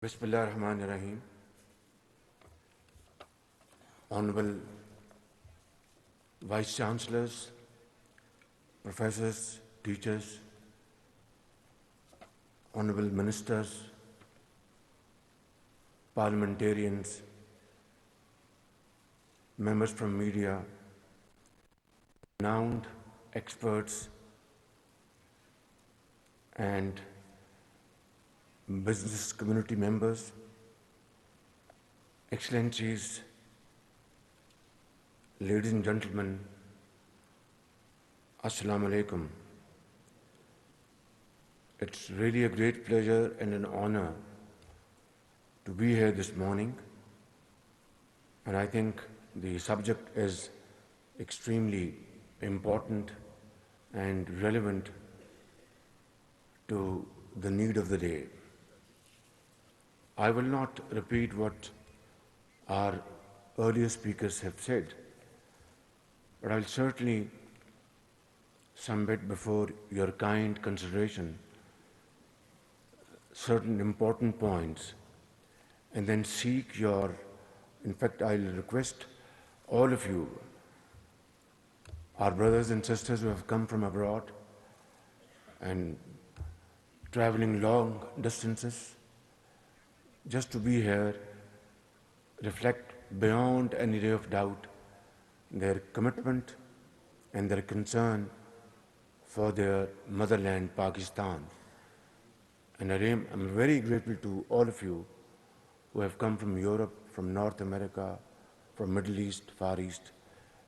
Bismillah ar-Rahman ar-Rahim. Honorable Vice Chancellors, Professors, teachers, Honorable Ministers, Parliamentarians, members from media, renowned experts, and business community members, Excellencies, ladies and gentlemen, Assalamu alaikum. It's really a great pleasure and an honor to be here this morning, and I think the subject is extremely important and relevant to the need of the day. I will not repeat what our earlier speakers have said, but I'll certainly submit before your kind consideration certain important points and then seek your, in fact, I'll request all of you, our brothers and sisters who have come from abroad and traveling long distances, just to be here, reflect beyond any ray of doubt their commitment and their concern for their motherland, Pakistan. And I'm very grateful to all of you who have come from Europe, from North America, from Middle East, Far East.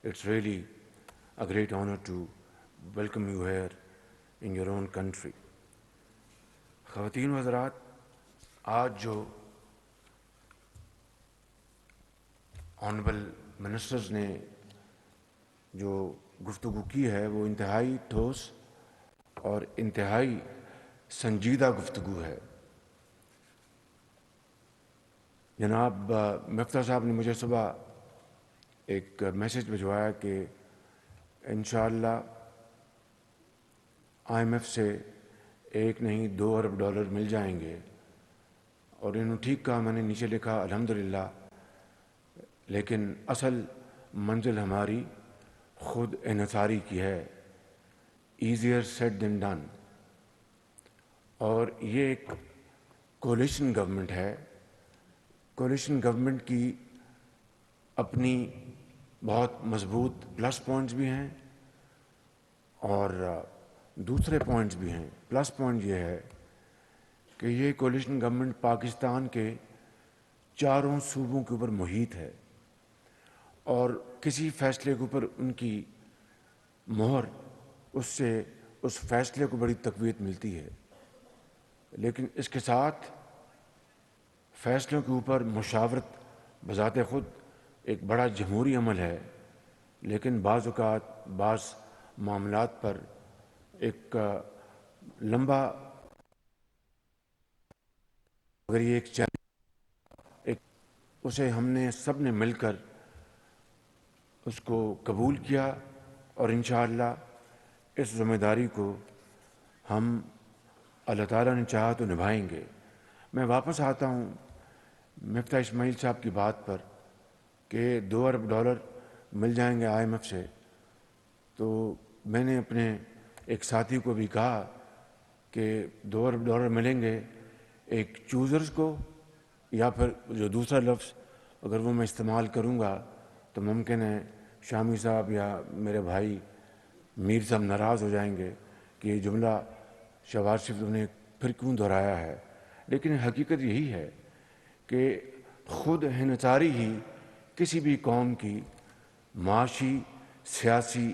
It's really a great honor to welcome you here in your own country. خواتین و حضرات، آج جو honourable ministers نے جو گفتگو کی ہے وہ انتہائی ٹھوس اور انتہائی سنجیدہ گفتگو ہے. جناب مفتاح صاحب نے مجھے صبح ایک میسج بھجوایا کہ انشاءاللہ IMF سے ایک نہیں 2 ارب ڈالر مل جائیں گے، اور انہوں نے ٹھیک کہا. میں نے نیچے لکھا الحمدللہ، لیکن اصل منزل ہماری خود انحصاری کی ہے. Easier sad then done. اور یہ ایک کولیشن گورنمنٹ ہے. کولیشن گورنمنٹ کی اپنی بہت مضبوط پلس پوائنٹس بھی ہیں اور دوسرے پوائنٹس بھی ہیں. پلس پوائنٹ یہ ہے کہ یہ کولیشن گورنمنٹ پاکستان کے چاروں صوبوں کے اوپر محیط ہے، اور کسی فیصلے کے اوپر ان کی مہر، اس سے اس فیصلے کو بڑی تقویت ملتی ہے. لیکن اس کے ساتھ فیصلوں کے اوپر مشاورت بذات خود ایک بڑا جمہوری عمل ہے، لیکن بعض اوقات بعض معاملات پر ایک لمبا، اگر یہ ایک اسے ہم نے سب نے مل کر اس کو قبول کیا، اور انشاءاللہ اس ذمہ داری کو ہم اللہ تعالیٰ نے چاہا تو نبھائیں گے. میں واپس آتا ہوں مفتاح اسماعیل صاحب کی بات پر کہ 2 ارب ڈالر مل جائیں گے IMF سے. تو میں نے اپنے ایک ساتھی کو بھی کہا کہ 2 ارب ڈالر ملیں گے ایک چوزرز کو، یا پھر جو دوسرا لفظ اگر وہ میں استعمال کروں گا تو ممکن ہے شامی صاحب یا میرے بھائی میر صاحب ناراض ہو جائیں گے کہ یہ جملہ شہباز شریف نے پھر کیوں دہرایا ہے. لیکن حقیقت یہی ہے کہ خود انحصاری ہی کسی بھی قوم کی معاشی سیاسی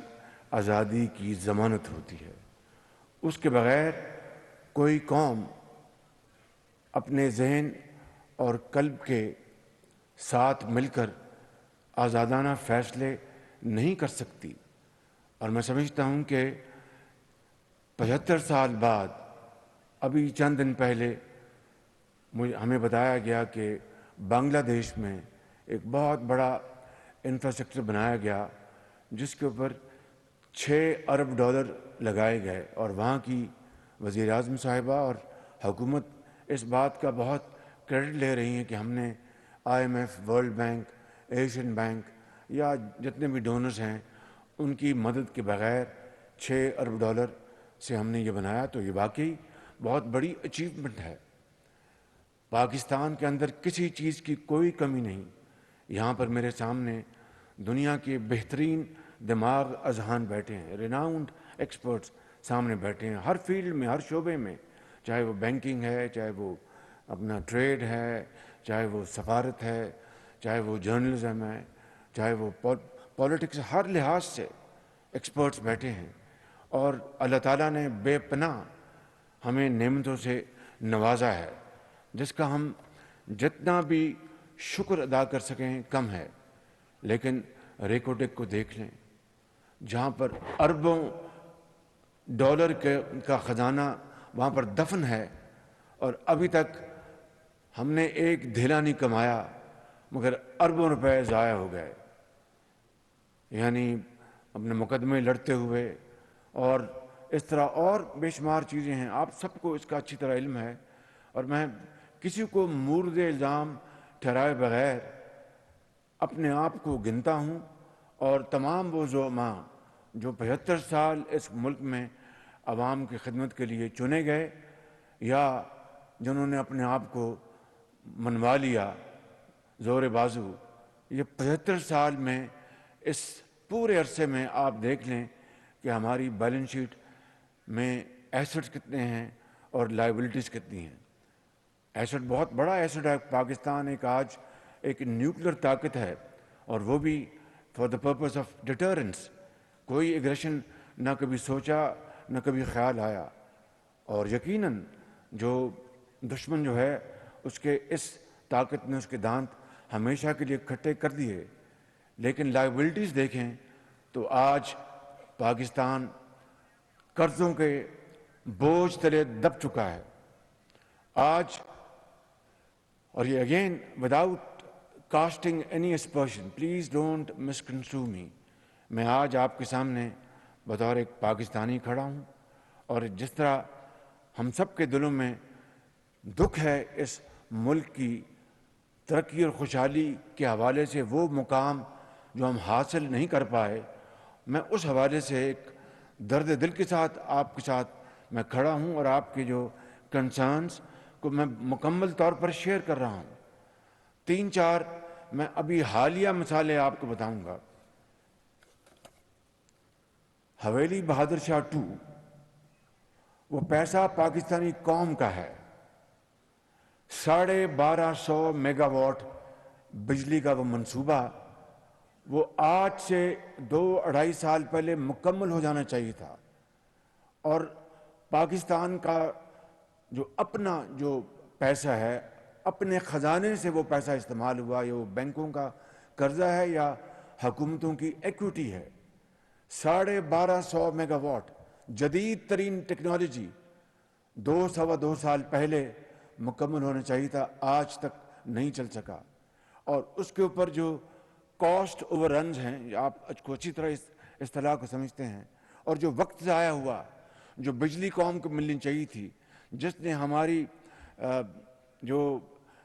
آزادی کی ضمانت ہوتی ہے. اس کے بغیر کوئی قوم اپنے ذہن اور قلب کے ساتھ مل کر آزادانہ فیصلے نہیں کر سکتی. اور میں سمجھتا ہوں کہ 75 سال بعد ابھی چند دن پہلے ہمیں بتایا گیا کہ بنگلہ دیش میں ایک بہت بڑا انفراسٹرکچر بنایا گیا جس کے اوپر 6 ارب ڈالر لگائے گئے، اور وہاں کی وزیر اعظم صاحبہ اور حکومت اس بات کا بہت کریڈٹ لے رہی ہیں کہ ہم نے IMF، world bank, Asian bank یا جتنے بھی ڈونرز ہیں ان کی مدد کے بغیر $6 ارب سے ہم نے یہ بنایا، تو یہ واقعی بہت بڑی اچیومنٹ ہے۔ پاکستان کے اندر کسی چیز کی کوئی کمی نہیں۔ یہاں پر میرے سامنے دنیا کے بہترین دماغ اذہان بیٹھے ہیں، ریناؤنڈ ایکسپرٹس سامنے بیٹھے ہیں، ہر فیلڈ میں، ہر شعبے میں، چاہے وہ بینکنگ ہے، چاہے وہ اپنا ٹریڈ ہے، چاہے وہ سفارت ہے، چاہے وہ جرنلزم ہے، چاہے وہ پولیٹکس، ہر لحاظ سے ایکسپرٹس بیٹھے ہیں۔ اور اللہ تعالیٰ نے بے پناہ ہمیں نعمتوں سے نوازا ہے، جس کا ہم جتنا بھی شکر ادا کر سکیں کم ہے۔ لیکن ریکوٹیک کو دیکھ لیں، جہاں پر اربوں ڈالر کا خزانہ وہاں پر دفن ہے، اور ابھی تک ہم نے ایک دھیلا نہیں کمایا مگر اربوں روپے ضائع ہو گئے۔ یعنی اپنے مقدمے لڑتے ہوئے اور اس طرح اور بے شمار چیزیں ہیں، آپ سب کو اس کا اچھی طرح علم ہے، اور میں کسی کو مورد الزام ٹھہرائے بغیر اپنے آپ کو گنتا ہوں، اور تمام وہ زعماء جو 75 سال اس ملک میں عوام کی خدمت کے لیے چنے گئے یا جنہوں نے اپنے آپ کو منوا لیا زور بازو، یہ 75 سال میں اس پورے عرصے میں آپ دیکھ لیں کہ ہماری بیلنس شیٹ میں ایسٹس کتنے ہیں اور لائبلٹیز کتنی ہیں۔ ایسٹ بہت بڑا ایسٹ ہے، پاکستان آج ایک نیوکلیر طاقت ہے، اور وہ بھی for the purpose of deterrence. کوئی ایگریشن نہ کبھی سوچا نہ کبھی خیال آیا، اور یقیناً جو دشمن جو ہے اس کے اس طاقت نے اس کے دانت ہمیشہ کے لیے کھٹے کر دیے۔ لیکن لائبلٹیز دیکھیں تو آج پاکستان قرضوں کے بوجھ تلے دب چکا ہے آج۔ اور یہ again without casting any aspersion, please don't misconstrue me, میں آج آپ کے سامنے بطور ایک پاکستانی کھڑا ہوں، اور جس طرح ہم سب کے دلوں میں دکھ ہے اس ملک کی ترقی اور خوشحالی کے حوالے سے، وہ مقام جو ہم حاصل نہیں کر پائے، میں اس حوالے سے ایک درد دل کے ساتھ آپ کے ساتھ میں کھڑا ہوں، اور آپ کے جو کنسرنز کو میں مکمل طور پر شیئر کر رہا ہوں۔ 3-4 میں ابھی حالیہ مثالیں آپ کو بتاؤں گا۔ حویلی بہادر شاہ 2، وہ پیسہ پاکستانی قوم کا ہے۔ 1250 میگا واٹ بجلی کا وہ منصوبہ، وہ آج سے 2-2.5 سال پہلے مکمل ہو جانا چاہیے تھا، اور پاکستان کا جو اپنا جو پیسہ ہے، اپنے خزانے سے وہ پیسہ استعمال ہوا، یا وہ بینکوں کا قرضہ ہے یا حکومتوں کی ایکوٹی ہے۔ 1250 میگا واٹ جدید ترین ٹیکنالوجی 2-2.25 سال پہلے مکمل ہونا چاہیے تھا، آج تک نہیں چل سکا۔ اور اس کے اوپر جو کاسٹ اوور رنز ہیں، آپ کو اچھی طرح اس اصطلاح کو سمجھتے ہیں، اور جو وقت ضائع ہوا، جو بجلی قوم کو ملنی چاہیے تھی، جس نے ہماری جو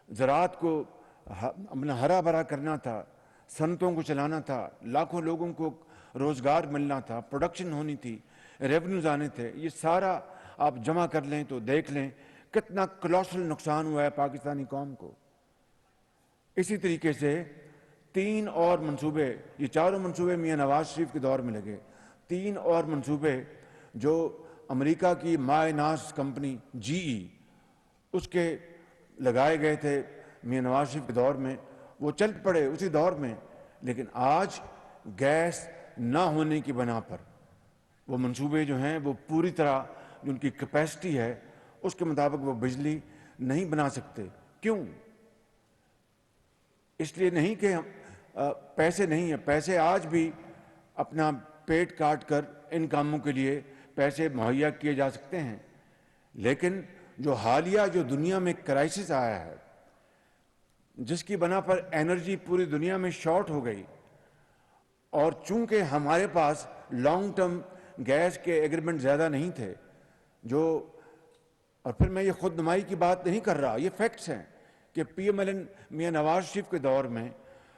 زراعت کو اپنا ہرا بھرا کرنا تھا، صنعتوں کو چلانا تھا، لاکھوں لوگوں کو روزگار ملنا تھا، پروڈکشن ہونی تھی، ریونیوز آنے تھے، یہ سارا آپ جمع کر لیں تو دیکھ لیں کتنا کولوسل نقصان ہوا ہے پاکستانی قوم کو۔ اسی طریقے سے 3 اور منصوبے، یہ چاروں منصوبے میاں نواز شریف کے دور میں لگے، 3 اور منصوبے جو امریکہ کی مائع ناز کمپنی GE اس کے لگائے گئے تھے میاں نواز شریف کے دور میں، وہ چل پڑے اسی دور میں، لیکن آج گیس نہ ہونے کی بنا پر وہ منصوبے جو ہیں وہ پوری طرح جو ان کی کیپیسٹی ہے اس کے مطابق وہ بجلی نہیں بنا سکتے۔ کیوں؟ اس لیے نہیں کہ پیسے نہیں ہیں، پیسے آج بھی اپنا پیٹ کاٹ کر ان کاموں کے لیے پیسے مہیا کیے جا سکتے ہیں، لیکن جو حالیہ جو دنیا میں کرائسس آیا ہے، جس کی بنا پر انرجی پوری دنیا میں شارٹ ہو گئی، اور چونکہ ہمارے پاس لانگ ٹرم گیس کے ایگریمنٹ زیادہ نہیں تھے، اور پھر میں یہ خود نمائی کی بات نہیں کر رہا، یہ فیکٹس ہیں کہ P M L N Mian Nawaz Sharif کے دور میں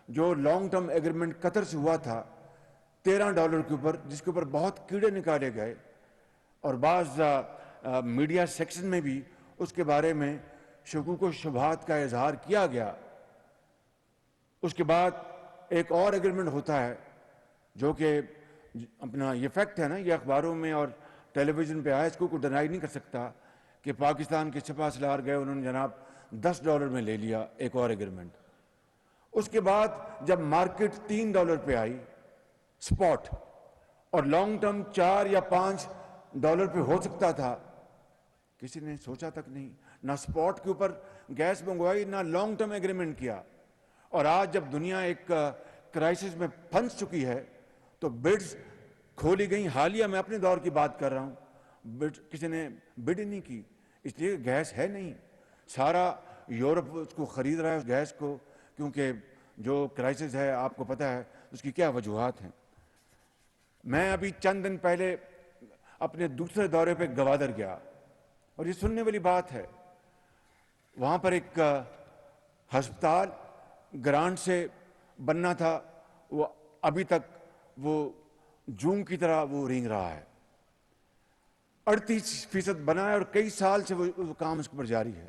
جو لانگ ٹرم ایگریمنٹ قطر سے ہوا تھا $13 کے اوپر، جس کے اوپر بہت کیڑے نکالے گئے اور بعض میڈیا سیکشن میں بھی اس کے بارے میں شکوک و شبہات کا اظہار کیا گیا، اس کے بعد ایک اور ایگریمنٹ ہوتا ہے جو کہ اپنا یہ فیکٹ ہے نا، یہ اخباروں میں اور ٹیلی ویژن پہ آیا، اس کو کوئی ڈینائی نہیں کر سکتا کہ پاکستان کے سپاہ سالار گئے، انہوں نے جناب $10 میں لے لیا ایک اور ایگریمنٹ۔ اس کے بعد جب مارکیٹ $3 پہ آئی سپاٹ اور لانگ ٹرم $4 یا $5 پہ ہو سکتا تھا، کسی نے سوچا تک نہیں، نہ سپاٹ کے اوپر گیس منگوائی نہ لانگ ٹرم ایگریمنٹ کیا۔ اور آج جب دنیا ایک کرائسس میں پھنس چکی ہے تو بڈز کھولی گئی، حالیہ میں اپنے دور کی بات کر رہا ہوں، کسی نے بڈ نہیں کی، اس لیے گیس ہے نہیں، سارا یورپ اس کو خرید رہا ہے اس گیس کو، کیونکہ جو کرائسس ہے آپ کو پتہ ہے اس کی کیا وجوہات ہیں۔ میں ابھی چند دن پہلے اپنے دوسرے دورے پہ گوادر گیا اور یہ سننے والی بات ہے، وہاں پر ایک ہسپتال گرانٹ سے بننا تھا، وہ ابھی تک وہ جون کی طرح وہ رینگ رہا ہے، 38% بنا ہے اور کئی سال سے وہ کام اس پر جاری ہے۔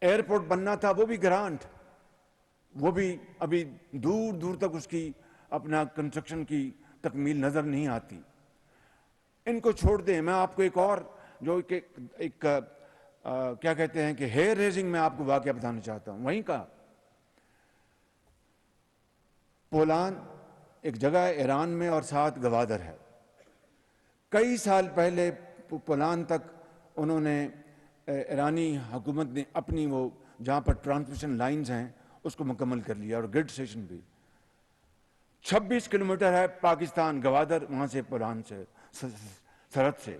ایئرپورٹ بننا تھا، وہ بھی گرانٹ، وہ بھی ابھی دور دور تک اس کی اپنا کنسٹرکشن کی تکمیل نظر نہیں آتی۔ ان کو چھوڑ دیں، میں آپ کو ایک اور جو ایک کیا کہتے ہیں کہ ہیئر ریزنگ میں آپ کو واقعہ بتانا چاہتا ہوں۔ وہیں کا پولان ایک جگہ ہے ایران میں اور ساتھ گوادر ہے، کئی سال پہلے پولان تک انہوں نے ایرانی حکومت نے اپنی وہ جہاں پر ٹرانسمیشن لائنز ہیں اس کو مکمل کر لیا اور گرڈ اسٹیشن بھی 26 کلومیٹر ہے پاکستان گوادر وہاں سے پولان سے سرحد سے۔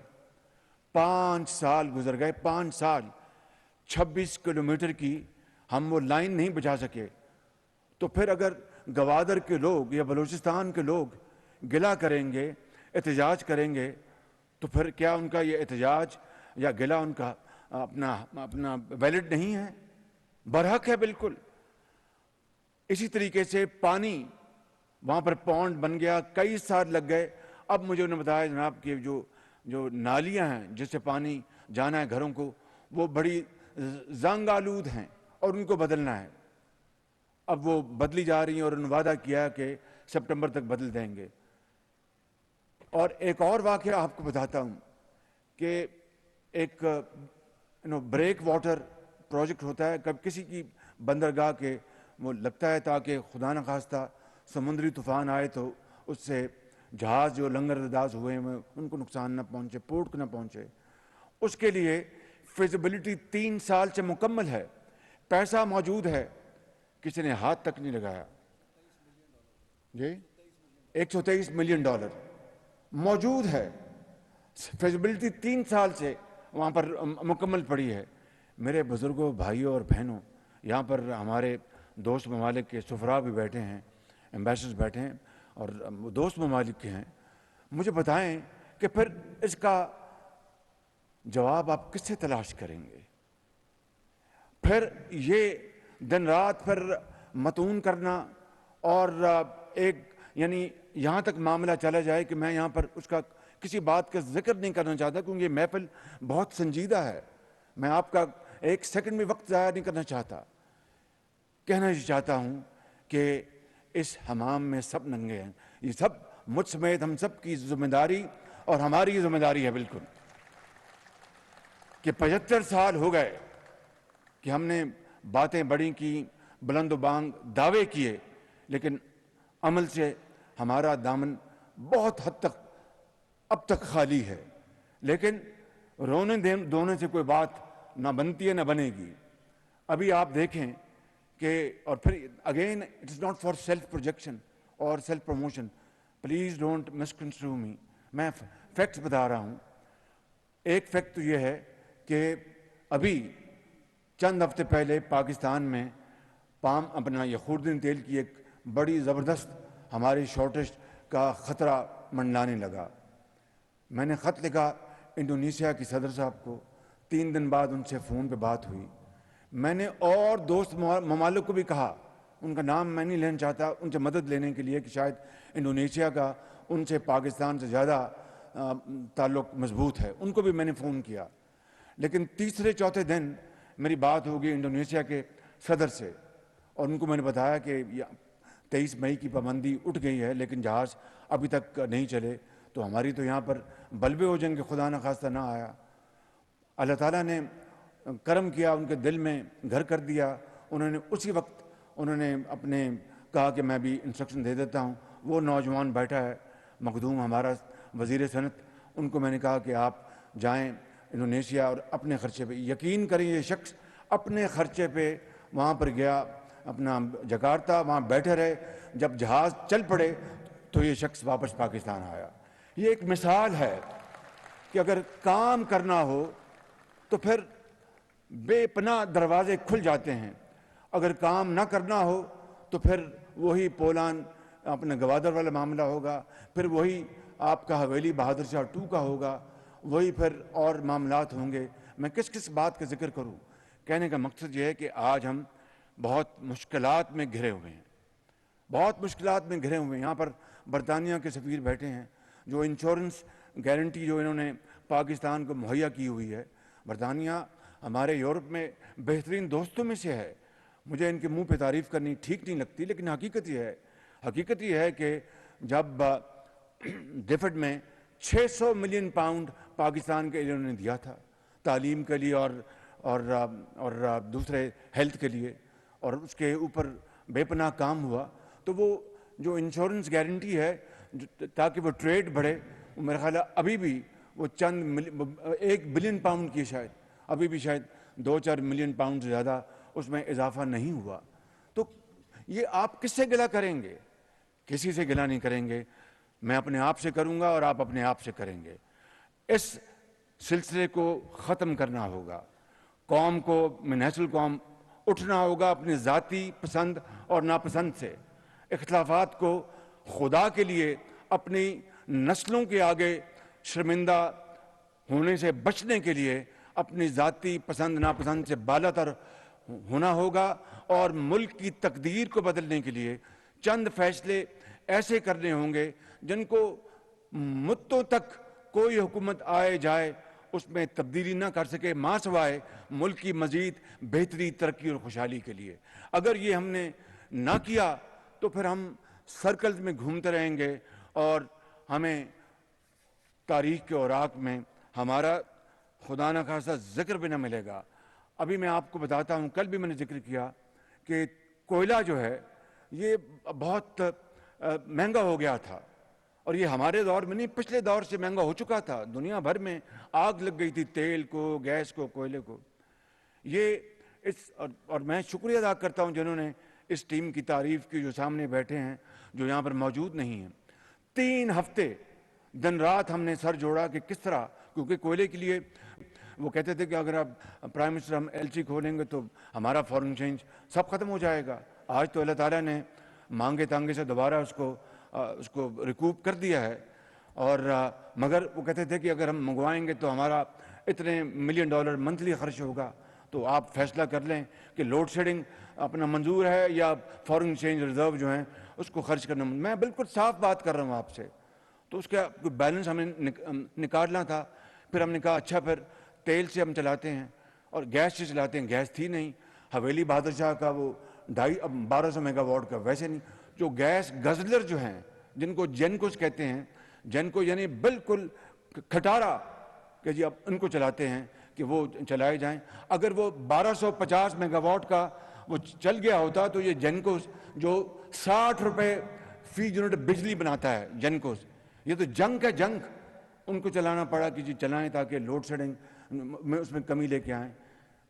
5 سال گزر گئے، 5 سال 26 کلومیٹر کی ہم وہ لائن نہیں بچا سکے۔ تو پھر اگر گوادر کے لوگ یا بلوچستان کے لوگ گلہ کریں گے، احتجاج کریں گے، تو پھر کیا ان کا یہ احتجاج یا گلہ ان کا اپنا ویلڈ نہیں ہے؟ برحق ہے بالکل۔ اسی طریقے سے پانی وہاں پر پونڈ بن گیا، کئی سال لگ گئے، اب مجھے انہوں نے بتایا جناب کہ جو نالیاں ہیں جس سے پانی جانا ہے گھروں کو، وہ بڑی زنگ آلود ہیں اور ان کو بدلنا ہے۔ اب وہ بدلی جا رہی ہیں اور انہوں نے وعدہ کیا کہ سپٹمبر تک بدل دیں گے۔ اور ایک اور واقعہ آپ کو بتاتا ہوں کہ ایک بریک واٹر پروجیکٹ ہوتا ہے، کب کسی کی بندرگاہ کے وہ لگتا ہے تاکہ خدا نخواستہ سمندری طوفان آئے تو اس سے جہاز جو لنگر انداز ہوئے ہیں ان کو نقصان نہ پہنچے، پورٹ کو نہ پہنچے۔ اس کے لیے فیزیبلٹی 3 سال سے مکمل ہے، پیسہ موجود ہے، کسی نے ہاتھ تک نہیں لگایا۔ جی $123 ملین موجود ہے، فیزیبلٹی 3 سال سے وہاں پر مکمل پڑی ہے۔ میرے بزرگوں، بھائیوں اور بہنوں، یہاں پر ہمارے دوست ممالک کے سفراء بھی بیٹھے ہیں، ایمبیسڈرز بیٹھے ہیں اور دوست ممالک کے ہیں، مجھے بتائیں کہ پھر اس کا جواب آپ کس سے تلاش کریں گے؟ پھر یہ دن رات پھر متون کرنا اور ایک یعنی یہاں تک معاملہ چلا جائے کہ میں یہاں پر اس کا کسی بات کا ذکر نہیں کرنا چاہتا کیونکہ یہ محفل بہت سنجیدہ ہے، میں آپ کا ایک سیکنڈ میں وقت ضائع نہیں کرنا چاہتا۔ کہنا یہ چاہتا ہوں کہ اس حمام میں سب ننگے ہیں، یہ سب مجھ سمیت ہم سب کی ذمہ داری اور ہماری ذمہ داری ہے بالکل کہ 75 سال ہو گئے کہ ہم نے باتیں بڑی کی، بلند و بانگ دعوے کیے، لیکن عمل سے ہمارا دامن بہت حد تک اب تک خالی ہے۔ لیکن رونے دھونے سے کوئی بات نہ بنتی ہے نہ بنے گی۔ ابھی آپ دیکھیں کہ اور پھر again it is not for self projection اور self promotion, please don't misconstrue me, میں فیکٹس بتا رہا ہوں۔ ایک فیکٹ تو یہ ہے کہ ابھی چند ہفتے پہلے پاکستان میں پام اپنا یہ خوردنی تیل کی ایک بڑی زبردست ہماری شارٹیج کا خطرہ منڈلانے لگا۔ میں نے خط لکھا انڈونیشیا کی صدر صاحب کو، 3 دن بعد ان سے فون پہ بات ہوئی، میں نے اور دوست ممالک کو بھی کہا، ان کا نام میں نہیں لینا چاہتا، ان سے مدد لینے کے لیے کہ شاید انڈونیشیا کا ان سے پاکستان سے زیادہ تعلق مضبوط ہے، ان کو بھی میں نے فون کیا۔ لیکن تیسرے چوتھے دن میری بات ہوگی انڈونیشیا کے صدر سے، اور ان کو میں نے بتایا کہ 23 مئی کی پابندی اٹھ گئی ہے لیکن جہاز ابھی تک نہیں چلے، تو ہماری تو یہاں پر بلبے ہو جائیں گے، خدا نہ خواستہ نہ آیا۔ اللہ تعالیٰ نے کرم کیا، ان کے دل میں گھر کر دیا، انہوں نے اسی وقت اپنے کہا کہ میں بھی انسٹرکشن دے دیتا ہوں۔ وہ نوجوان بیٹھا ہے مخدوم ہمارا وزیر صنعت، ان کو میں نے کہا کہ آپ جائیں انڈونیشیا اور اپنے خرچے پہ، یقین کریں یہ شخص اپنے خرچے پہ وہاں پر گیا، اپنا جکارتا وہاں بیٹھے رہے، جب جہاز چل پڑے تو یہ شخص واپس پاکستان آیا۔ یہ ایک مثال ہے کہ اگر کام کرنا ہو تو پھر بے پناہ دروازے کھل جاتے ہیں، اگر کام نہ کرنا ہو تو پھر وہی پولان اپنا گوادر والا معاملہ ہوگا، پھر وہی آپ کا حویلی بہادر شاہ 2 کا ہوگا، وہی پھر اور معاملات ہوں گے۔ میں کس بات کا ذکر کروں؟ کہنے کا مقصد یہ ہے کہ آج ہم بہت مشکلات میں گھرے ہوئے ہیں، بہت مشکلات میں گھرے ہوئے ہیں۔ یہاں پر برطانیہ کے سفیر بیٹھے ہیں، جو انشورنس گارنٹی جو انہوں نے پاکستان کو مہیا کی ہوئی ہے۔ برطانیہ ہمارے یورپ میں بہترین دوستوں میں سے ہے، مجھے ان کے منہ پہ تعریف کرنی ٹھیک نہیں لگتی، لیکن حقیقت یہ ہے کہ جب ڈیفڈ میں 600 ملین پاؤنڈ پاکستان کے لیے انہوں نے دیا تھا، تعلیم کے لیے اور دوسرے ہیلتھ کے لیے، اور اس کے اوپر بے پناہ کام ہوا، تو وہ جو انشورنس گارنٹی ہے تاکہ وہ ٹریڈ بڑھے، میرا خیال ہے ابھی بھی وہ 1 بلین پاؤنڈ کی شاید، ابھی بھی شاید 2-4 ملین پاؤنڈ سے زیادہ اس میں اضافہ نہیں ہوا۔ تو یہ آپ کس سے گلہ کریں گے؟ کسی سے گلہ نہیں کریں گے، میں اپنے آپ سے کروں گا اور آپ اپنے آپ سے کریں گے۔ اس سلسلے کو ختم کرنا ہوگا، قوم کو من حیث القوم اٹھنا ہوگا اپنی ذاتی پسند اور ناپسند سے، اختلافات کو خدا کے لیے اپنی نسلوں کے آگے شرمندہ ہونے سے بچنے کے لیے اپنی ذاتی پسند ناپسند سے بالا تر ہونا ہوگا، اور ملک کی تقدیر کو بدلنے کے لیے چند فیصلے ایسے کرنے ہوں گے جن کو مدتوں تک کوئی حکومت آئے جائے اس میں تبدیلی نہ کر سکے، ماں سوائے ملک کی مزید بہتری، ترقی اور خوشحالی کے لیے۔ اگر یہ ہم نے نہ کیا تو پھر ہم سرکلز میں گھومتے رہیں گے اور ہمیں تاریخ کے اوراق میں ہمارا خدا نہ خواستہ ذکر بھی نہ ملے گا۔ ابھی میں آپ کو بتاتا ہوں، کل بھی میں نے ذکر کیا کہ کوئلہ جو ہے یہ بہت مہنگا ہو گیا تھا، اور یہ ہمارے دور میں نہیں، پچھلے دور سے مہنگا ہو چکا تھا، دنیا بھر میں آگ لگ گئی تھی تیل کو، گیس کو، کوئلے کو۔ اور میں شکریہ ادا کرتا ہوں جنہوں نے اس ٹیم کی تعریف کی، جو سامنے بیٹھے ہیں، جو یہاں پر موجود نہیں ہیں۔ 3 ہفتے دن رات ہم نے سر جوڑا کہ کس طرح، کیونکہ کوئلے کے لیے وہ کہتے تھے کہ اگر آپ پرائم منسٹر ہم LC کھولیں گے تو ہمارا فورن چینج سب ختم ہو جائے گا۔ آج تو اللہ تعالیٰ نے مانگے تانگے سے دوبارہ اس کو ریکوپ کر دیا ہے، اور مگر وہ کہتے تھے کہ اگر ہم منگوائیں گے تو ہمارا اتنے $1 ملین منتھلی خرچ ہوگا، تو آپ فیصلہ کر لیں کہ لوڈ شیڈنگ اپنا منظور ہے یا فورن چینج ریزرو جو ہیں اس کو خرچ کرنا۔ میں بالکل صاف بات کر رہا ہوں آپ سے، تو اس کا بیلنس ہمیں نکالنا تھا۔ پھر ہم نے کہا اچھا پھر تیل سے ہم چلاتے ہیں اور گیس سے چلاتے ہیں، گیس تھی نہیں، حویلی بہادر شاہ کا وہ 1200 میگا واٹ کا، ویسے نہیں، جو گیس گزلر جو ہیں جن کو جینکوز کہتے ہیں، جینکو یعنی بالکل کھٹارا، کہ جی اب ان کو چلاتے ہیں کہ وہ چلائے جائیں۔ اگر وہ 1250 میگا واٹ کا وہ چل گیا ہوتا تو یہ جینکوز جو 60 روپے فی یونٹ بجلی بناتا ہے، جینکوز، یہ تو جنگ ہے، جنگ، ان کو چلانا پڑا کہ جی چلائیں تاکہ لوڈ شیڈنگ میں اس میں کمی لے کے آئیں۔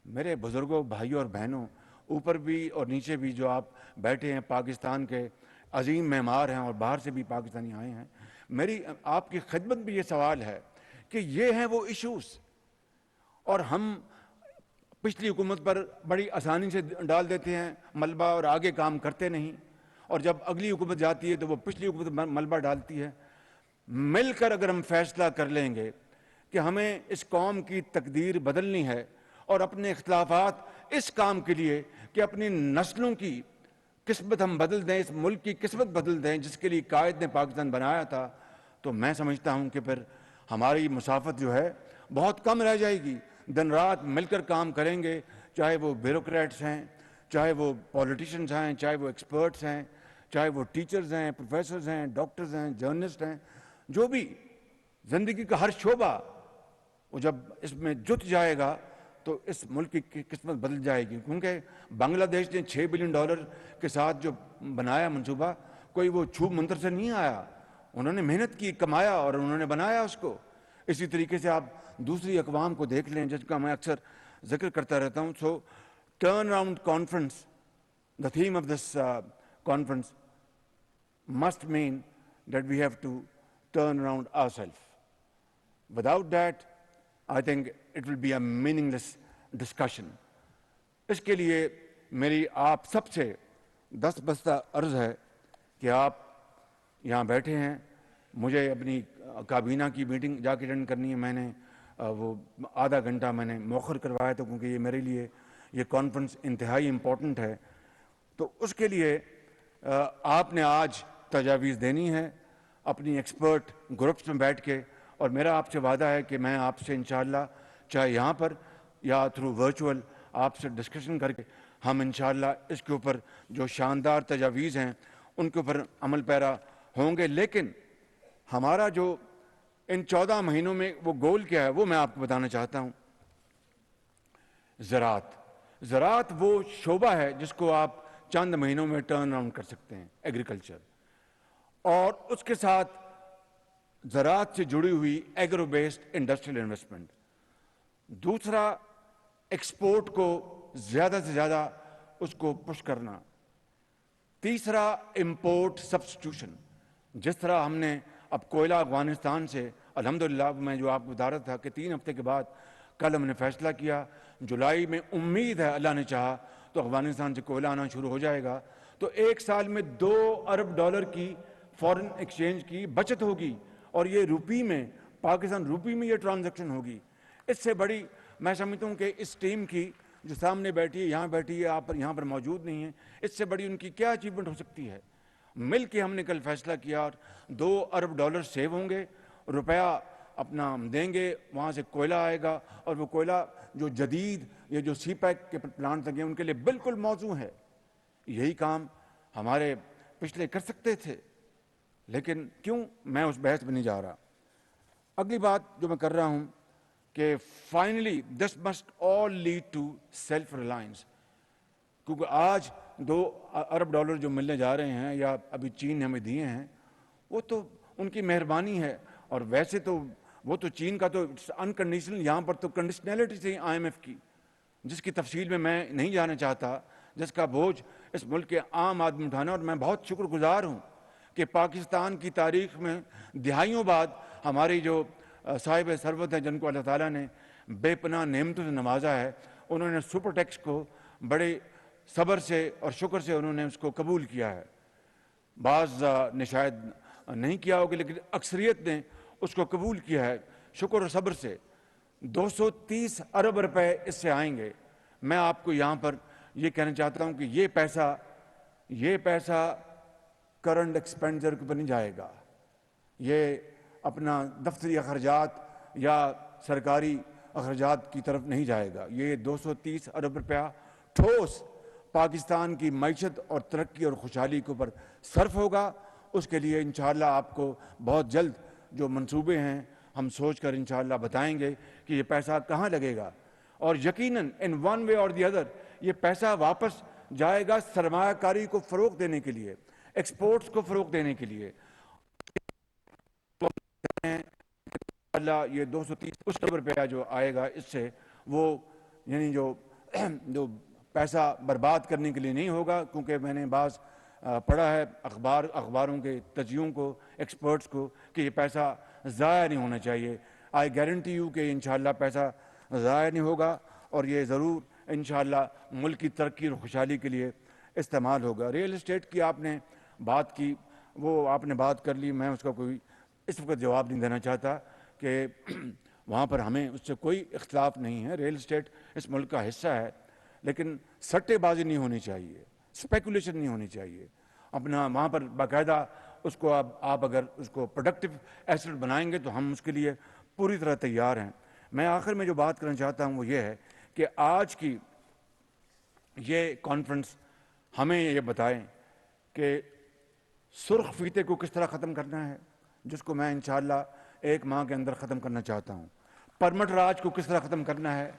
میرے بزرگوں، بھائیوں اور بہنوں، اوپر بھی اور نیچے بھی جو آپ بیٹھے ہیں، پاکستان کے عظیم معمار ہیں اور باہر سے بھی پاکستانی آئے ہیں، میری آپ کی خدمت بھی یہ سوال ہے کہ یہ ہیں وہ ایشوز، اور ہم پچھلی حکومت پر بڑی آسانی سے ڈال دیتے ہیں ملبہ اور آگے کام کرتے نہیں، اور جب اگلی حکومت جاتی ہے تو وہ پچھلی حکومت ملبہ ڈالتی ہے۔ مل کر اگر ہم فیصلہ کر لیں گے کہ ہمیں اس قوم کی تقدیر بدلنی ہے اور اپنے اختلافات اس کام کے لیے کہ اپنی نسلوں کی قسمت ہم بدل دیں, اس ملک کی قسمت بدل دیں جس کے لیے قائد نے پاکستان بنایا تھا, تو میں سمجھتا ہوں کہ پھر ہماری مسافت جو ہے بہت کم رہ جائے گی. دن رات مل کر کام کریں گے, چاہے وہ بیوروکریٹس ہیں, چاہے وہ پولیٹیشنز ہیں, چاہے وہ ایکسپرٹس ہیں, چاہے وہ ٹیچرز ہیں, پروفیسرز ہیں, ڈاکٹرز ہیں, جرنلسٹ ہیں, جو بھی زندگی کا ہر شعبہ وہ جب اس میں جت جائے گا تو اس ملک کی قسمت بدل جائے گی. کیونکہ بنگلہ دیش نے $6 بلین کے ساتھ جو بنایا منصوبہ, کوئی وہ چھوب منتر سے نہیں آیا, انہوں نے محنت کی, کمایا اور انہوں نے بنایا اس کو. اسی طریقے سے آپ دوسری اقوام کو دیکھ لیں جس کا میں اکثر ذکر کرتا رہتا ہوں. So turn around conference, the theme of this conference must mean that we have to turn around ourselves. Without that, I think it will be a meaningless discussion. اس کے لیے میری آپ سب سے دست بستہ عرض ہے کہ آپ یہاں بیٹھے ہیں, مجھے اپنی کابینہ کی میٹنگ جا کے اٹینڈ کرنی ہے. میں نے وہ آدھا گھنٹہ میں نے مؤخر کروایا تھا کیونکہ یہ میرے لیے یہ کانفرنس انتہائی امپورٹنٹ ہے. تو اس کے لیے آپ نے آج تجاویز دینی ہے اپنی ایکسپرٹ گروپس میں بیٹھ کے, اور میرا آپ سے وعدہ ہے کہ میں آپ سے انشاءاللہ چاہے یہاں پر یا تھرو ورچوئل آپ سے ڈسکشن کر کے ہم انشاءاللہ اس کے اوپر جو شاندار تجاویز ہیں ان کے اوپر عمل پیرا ہوں گے. لیکن ہمارا جو ان 14 مہینوں میں وہ گول کیا ہے وہ میں آپ کو بتانا چاہتا ہوں. زراعت وہ شعبہ ہے جس کو آپ چند مہینوں میں ٹرن اراؤنڈ کر سکتے ہیں, ایگریکلچر, اور اس کے ساتھ زراعت سے جڑی ہوئی ایگرو بیسڈ انڈسٹریل انویسٹمنٹ. دوسرا, ایکسپورٹ کو زیادہ سے زیادہ اس کو پش کرنا. تیسرا, امپورٹ سبسٹیوشن. جس طرح ہم نے اب کوئلہ افغانستان سے الحمدللہ, میں جو آپ کو بتا رہا تھا کہ 3 ہفتے کے بعد کل ہم نے فیصلہ کیا, جولائی میں امید ہے اللہ نے چاہا تو افغانستان سے کوئلہ آنا شروع ہو جائے گا. تو 1 سال میں $2 ارب کی فورن ایکسچینج کی بچت ہوگی, اور یہ روپی میں, پاکستان روپی میں یہ ٹرانزیکشن ہوگی. اس سے بڑی میں سمجھتا ہوں کہ اس ٹیم کی جو سامنے بیٹھی ہے, یہاں بیٹھی ہے, آپ یہاں پر موجود نہیں ہیں, اس سے بڑی ان کی کیا اچیومنٹ ہو سکتی ہے. مل کے ہم نے کل فیصلہ کیا اور $2 ارب سیو ہوں گے, روپیہ اپنا ہم دیں گے, وہاں سے کوئلہ آئے گا, اور وہ کوئلہ جو جدید یہ جو سی پیک کے پلانٹ لگے ہیں ان کے لیے بالکل موزوں ہے. یہی کام ہمارے پچھلے کر سکتے تھے, لیکن کیوں, میں اس بحث میں نہیں جا رہا. اگلی بات جو میں کر رہا ہوں کہ finally this must all lead to self reliance. کیونکہ آج $2 ارب جو ملنے جا رہے ہیں یا ابھی چین نے ہمیں دیے ہیں, وہ تو ان کی مہربانی ہے. اور ویسے تو وہ تو چین کا تو انکنڈیشنل, یہاں پر تو کنڈیشنلٹی سے IMF کی, جس کی تفصیل میں نہیں جانا چاہتا, جس کا بوجھ اس ملک کے عام آدمی اٹھانا. اور میں بہت شکر گزار ہوں کہ پاکستان کی تاریخ میں دہائیوں بعد ہماری جو صاحب ثروت ہیں جن کو اللہ تعالیٰ نے بے پناہ نعمتوں سے نوازا ہے, انہوں نے سپر ٹیکس کو بڑے صبر سے اور شکر سے انہوں نے اس کو قبول کیا ہے. بعض نے شاید نہیں کیا ہوگا, لیکن اکثریت نے اس کو قبول کیا ہے شکر اور صبر سے. 230 ارب روپے اس سے آئیں گے. میں آپ کو یہاں پر یہ کہنا چاہتا ہوں کہ یہ پیسہ کرنٹ ایکسپینڈیچر کے اوپر نہیں جائے گا, یہ اپنا دفتری اخراجات یا سرکاری اخراجات کی طرف نہیں جائے گا. یہ 230 ارب روپیہ ٹھوس پاکستان کی معیشت اور ترقی اور خوشحالی کے اوپر صرف ہوگا. اس کے لیے انشاءاللہ آپ کو بہت جلد جو منصوبے ہیں ہم سوچ کر انشاءاللہ بتائیں گے کہ یہ پیسہ کہاں لگے گا. اور یقیناً ان ون وے اور دی ادر یہ پیسہ واپس جائے گا سرمایہ کاری کو فروغ دینے کے لیے, ایکسپورٹس کو فروغ دینے کے لیے. اللہ یہ 230 روپیہ جو آئے گا اس سے وہ یعنی جو پیسہ برباد کرنے کے لیے نہیں ہوگا. کیونکہ میں نے بعض پڑھا ہے اخباروں کے تجزیوں کو, ایکسپرٹس کو, کہ یہ پیسہ ضائع نہیں ہونا چاہیے. آئی گارنٹی یو کہ انشاءاللہ پیسہ ضائع نہیں ہوگا اور یہ ضرور انشاءاللہ ملک کی ترقی اور خوشحالی کے لیے استعمال ہوگا. ریئل اسٹیٹ کی آپ نے بات کی, وہ آپ نے بات کر لی, میں اس کا کوئی اس وقت جواب نہیں دینا چاہتا کہ وہاں پر ہمیں اس سے کوئی اختلاف نہیں ہے. ریئل اسٹیٹ اس ملک کا حصہ ہے, لیکن سٹے بازی نہیں ہونی چاہیے، اسپیکولیشن نہیں ہونی چاہیے. اپنا وہاں پر باقاعدہ اس کو آپ اگر اس کو پروڈکٹیو ایسٹ بنائیں گے تو ہم اس کے لیے پوری طرح تیار ہیں. میں آخر میں جو بات کرنا چاہتا ہوں وہ یہ ہے کہ آج کی یہ کانفرنس ہمیں یہ بتائیں کہ سرخ فیتے کو کس طرح ختم کرنا ہے، جس کو میں انشاءاللہ 1 ماہ کے اندر ختم کرنا چاہتا ہوں. پرمٹ راج کو کس طرح ختم کرنا ہے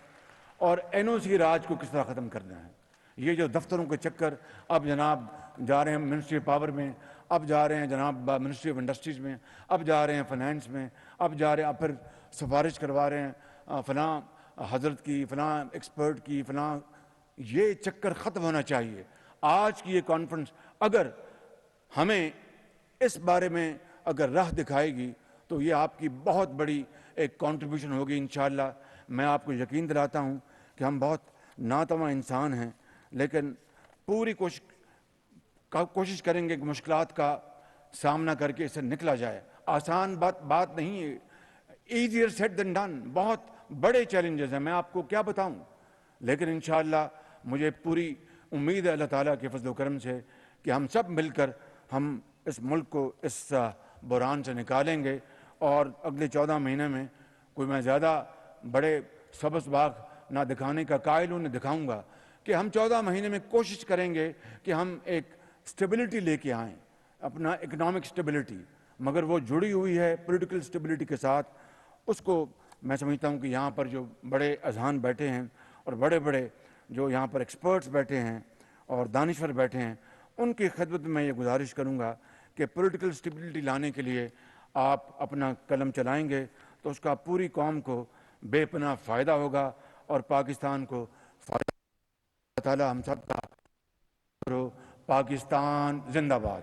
اور NOC راج کو کس طرح ختم کرنا ہے. یہ جو دفتروں کے چکر اب جناب جا رہے ہیں منسٹری پاور میں، اب جا رہے ہیں جناب منسٹری آف انڈسٹریز میں، اب جا رہے ہیں فنانس میں، اب جا رہے ہیں، اب پھر سفارش کروا رہے ہیں فلاں حضرت کی، فلاں ایکسپرٹ کی، فلاں. یہ چکر ختم ہونا چاہیے. آج کی یہ کانفرنس اگر ہمیں اس بارے میں اگر راہ دکھائے گی تو یہ آپ کی بہت بڑی ایک کنٹریبیوشن ہوگی انشاءاللہ. میں آپ کو یقین دلاتا ہوں کہ ہم بہت ناتواں انسان ہیں، لیکن پوری کوشش کریں گے کہ مشکلات کا سامنا کر کے اسے نکلا جائے. آسان بات نہیں ہے، ایزیئر سیڈ دین ڈن. بہت بڑے چیلنجز ہیں، میں آپ کو کیا بتاؤں، لیکن انشاءاللہ مجھے پوری امید ہے اللہ تعالیٰ کے فضل و کرم سے کہ ہم سب مل کر ہم اس ملک کو اس بحران سے نکالیں گے. اور اگلے 14 مہینے میں کوئی میں زیادہ بڑے سبز باغ نہ دکھانے کا قائل ہوں، نہ دکھاؤں گا، کہ ہم 14 مہینے میں کوشش کریں گے کہ ہم ایک سٹیبلٹی لے کے آئیں، اپنا اکنامک سٹیبلٹی، مگر وہ جڑی ہوئی ہے پولیٹیکل سٹیبلٹی کے ساتھ. اس کو میں سمجھتا ہوں کہ یہاں پر جو بڑے اذہان بیٹھے ہیں اور بڑے بڑے جو یہاں پر ایکسپرٹس بیٹھے ہیں اور دانشور بیٹھے ہیں، ان کی خدمت میں یہ گزارش کروں گا کہ پولیٹیکل سٹیبلٹی لانے کے لیے آپ اپنا قلم چلائیں گے تو اس کا پوری قوم کو بے پناہ فائدہ ہوگا اور پاکستان کو فائدہ. اللہ تعالیٰ ہم سب کا. پاکستان زندہ باد.